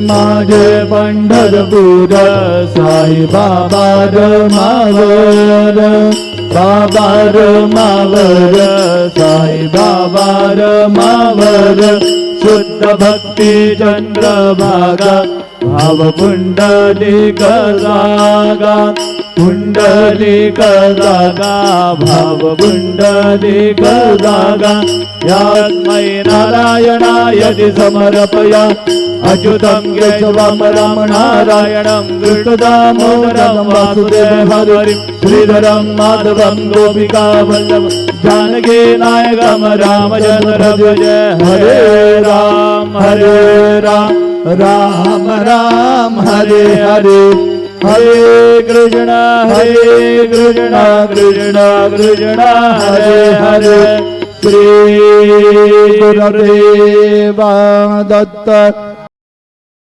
माझे पंढरपूर साई बाबा रमावर, बाबा रमावर, साई बाबा रमावर, शुद्ध भक्ती चंद्रभागा भाव पुंडलिक जागा, पुंडलिक जागा भाव पुंडलिक जागा, यास्मै नारायणाय समर्पया अच्युतं केशवं राम नारायणं कृष्णदामोदरं वासुदेवं हरिं श्रीधरं माधवं गोपिकावल्लभं जानकी नायकं रामचन्द्रं भज। हरे राम राम राम हरे हरे, हरे कृष्ण कृष्ण कृष्ण हरे हरे। श्री गुरुदेव दत्त